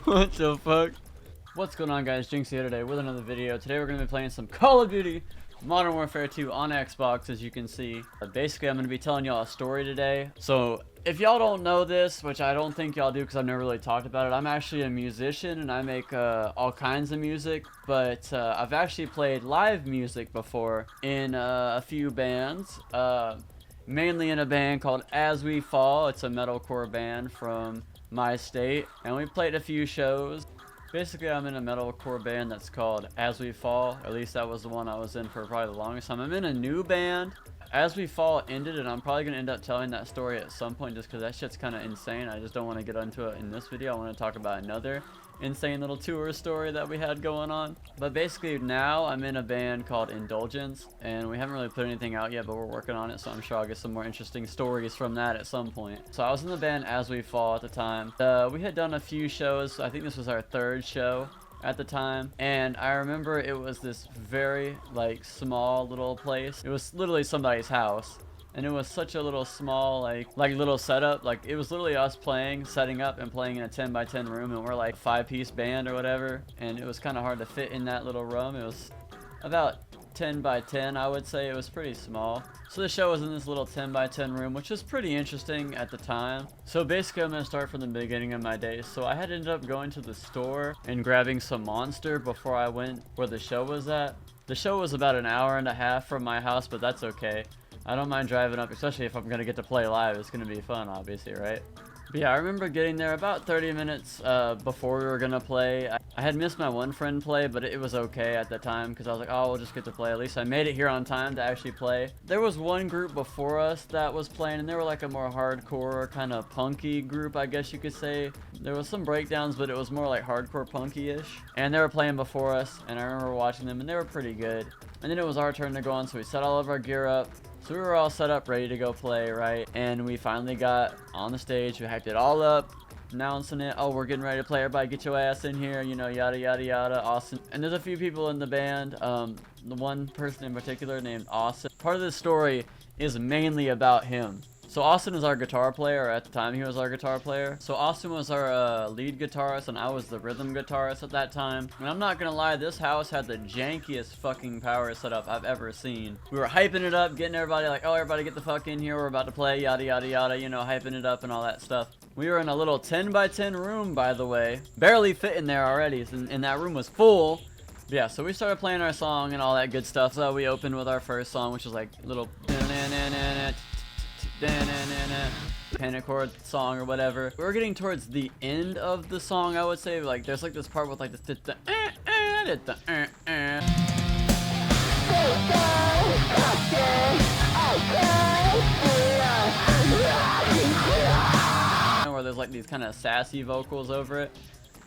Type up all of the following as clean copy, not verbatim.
What the fuck? What's going on, guys? Jinx here today with another video. Today we're going to be playing some Call of Duty Modern Warfare 2 on Xbox, as you can see. Basically, I'm going to be telling y'all a story today. So, if y'all don't know this, which I don't think y'all do because I've never really talked about it, I'm actually a musician and I make all kinds of music. But I've actually played live music before in a few bands. Mainly in a band called As We Fall. It's a metalcore band from my state, and we played a few shows. Basically, I'm in a metalcore band that's called As We Fall. At least that was the one I was in for probably the longest time. I'm in a new band. As We Fall ended, and I'm probably going to end up telling that story at some point just because that shit's kind of insane. I just don't want to get into it in this video. I want to talk about another insane little tour story that we had going on. But basically, now I'm in a band called Indulgence, and we haven't really put anything out yet, but we're working on it, so I'm sure I'll get some more interesting stories from that at some point. So I was in the band As We Fall at the time. We had done a few shows. I think this was our third show at the time, and I remember it was this very like small little place. It was literally somebody's house, and it was such a little small like little setup. Like, it was literally us playing, setting up and playing in a 10 by 10 room, and we're like a 5-piece band or whatever, and it was kind of hard to fit in that little room. It was about 10 by 10, I would say. It was pretty small. So the show was in this little 10 by 10 room, which was pretty interesting at the time. So basically, I'm going to start from the beginning of my days. So I had ended up going to the store and grabbing some Monster before I went where the show was at. The show was about an hour and a half from my house, but that's okay. I don't mind driving up, especially if I'm going to get to play live. It's going to be fun, obviously, right? But yeah, I remember getting there about 30 minutes before we were going to play. I had missed my one friend play, but it was okay at the time because I was like, oh, we'll just get to play. At least I made it here on time to actually play. There was one group before us that was playing, and they were like a more hardcore, kind of punky group, I guess you could say. There was some breakdowns, but it was more like hardcore punky-ish. And they were playing before us, and I remember watching them, and they were pretty good. And then it was our turn to go on, so we set all of our gear up. So we were all set up, ready to go play, right? And we finally got on the stage. We hyped it all up, announcing it. Oh, we're getting ready to play. Everybody get your ass in here, you know, yada, yada, yada. Austin. And there's a few people in the band. The one person in particular named Austin. Part of this story is mainly about him. So Austin is our guitar player, or at the time he was our guitar player. So Austin was our lead guitarist, and I was the rhythm guitarist at that time. And I'm not gonna lie, this house had the jankiest fucking power setup I've ever seen. We were hyping it up, getting everybody like, oh, everybody get the fuck in here, we're about to play, yada, yada, yada, you know, hyping it up and all that stuff. We were in a little 10 by 10 room, by the way. Barely fit in there already, and that room was full. Yeah, so we started playing our song and all that good stuff. So we opened with our first song, which was like little pentacord song or whatever. We were getting towards the end of the song, I would say. Like, there's like this part with like this where there's like these kind of sassy vocals over it.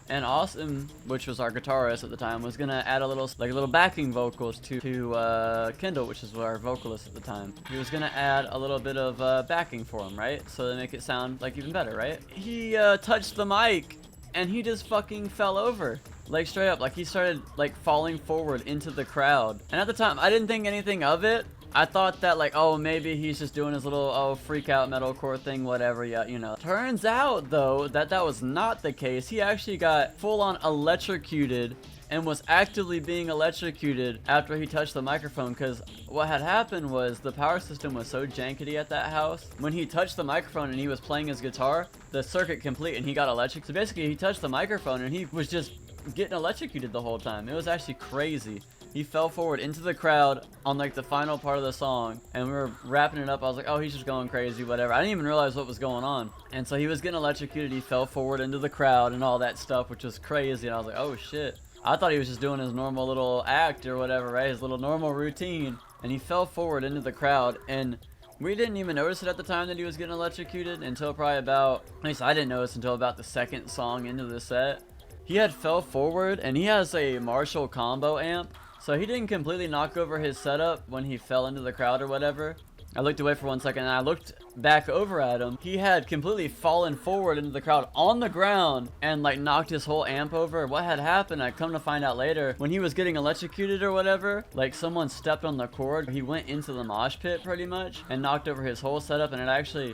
And Austin, which was our guitarist at the time, was gonna add a little backing vocals to Kendall, which is our vocalist at the time. He was gonna add a little bit of backing for him, right? So they make it sound like even better, right? He touched the mic, and he just fucking fell over. Like, straight up, like he started like falling forward into the crowd. And at the time, I didn't think anything of it. I thought that like, oh, maybe he's just doing his little, freak out metalcore thing, whatever, yeah, you know. Turns out, though, that was not the case. He actually got full-on electrocuted and was actively being electrocuted after he touched the microphone, because what had happened was the power system was so jankety at that house. When he touched the microphone and he was playing his guitar, the circuit complete, and he got electrocuted. So basically, he touched the microphone and he was just getting electrocuted the whole time. It was actually crazy. He fell forward into the crowd on like the final part of the song, and we were wrapping it up. I was like, oh, he's just going crazy, whatever. I didn't even realize what was going on. And so he was getting electrocuted. He fell forward into the crowd and all that stuff, which was crazy. And I was like, oh shit. I thought he was just doing his normal little act or whatever, right? His little normal routine. And he fell forward into the crowd, and we didn't even notice it at the time that he was getting electrocuted until probably about, at least I didn't notice until about the second song into the set. He had fell forward, and he has a Marshall combo amp. So he didn't completely knock over his setup when he fell into the crowd or whatever. I looked away for 1 second and I looked back over at him. He had completely fallen forward into the crowd on the ground and like knocked his whole amp over. What had happened, I come to find out later, when he was getting electrocuted or whatever, like someone stepped on the cord. He went into the mosh pit pretty much and knocked over his whole setup, and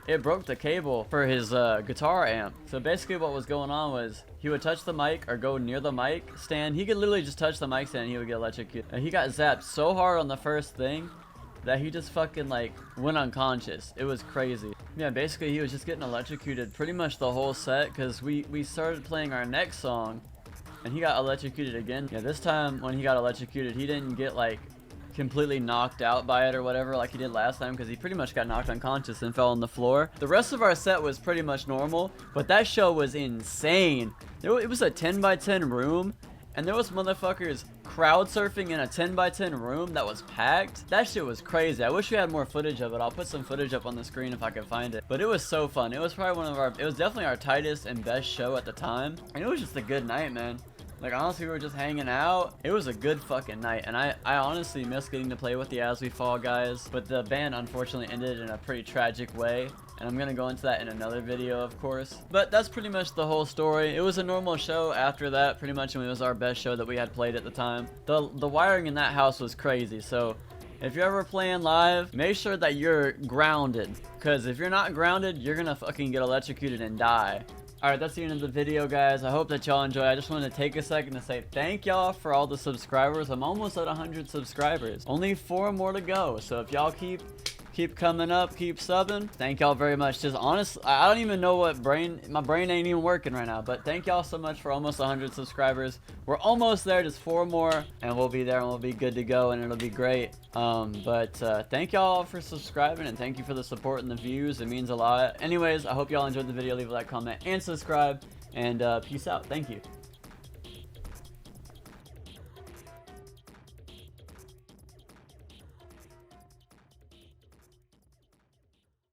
it broke the cable for his guitar amp. So basically what was going on was he would touch the mic or go near the mic stand. He could literally just touch the mic stand and he would get electrocuted. And he got zapped so hard on the first thing that he just fucking like went unconscious. It was crazy. Yeah, basically he was just getting electrocuted pretty much the whole set, because we started playing our next song and he got electrocuted again. Yeah, this time when he got electrocuted, he didn't get like completely knocked out by it or whatever like he did last time, because he pretty much got knocked unconscious and fell on the floor. The rest of our set was pretty much normal, but that show was insane. It was a 10 by 10 room, and there was motherfuckers crowd surfing in a 10 by 10 room that was packed. That shit was crazy. I wish we had more footage of it. I'll put some footage up on the screen if I can find it. But it was so fun. It was probably it was definitely our tightest and best show at the time. And it was just a good night, man. Like, honestly, we were just hanging out. It was a good fucking night, and I honestly miss getting to play with the As We Fall guys. But the band unfortunately ended in a pretty tragic way, and I'm gonna go into that in another video, of course. But that's pretty much the whole story. It was a normal show after that, pretty much, and it was our best show that we had played at the time. The wiring in that house was crazy, so if you're ever playing live, make sure that you're grounded, because if you're not grounded, you're gonna fucking get electrocuted and die. Alright, that's the end of the video, guys. I hope that y'all enjoy. I just wanted to take a second to say thank y'all for all the subscribers. I'm almost at 100 subscribers. Only 4 more to go. So if y'all keep coming up, keep subbing, thank y'all very much. Just honestly, I don't even know what my brain ain't even working right now, but thank y'all so much for almost 100 subscribers. We're almost there, just 4 more, and we'll be there, and we'll be good to go, and it'll be great. Thank y'all for subscribing, and thank you for the support and the views. It means a lot. Anyways, I hope y'all enjoyed the video. Leave a like, comment, and subscribe, and peace out. Thank you.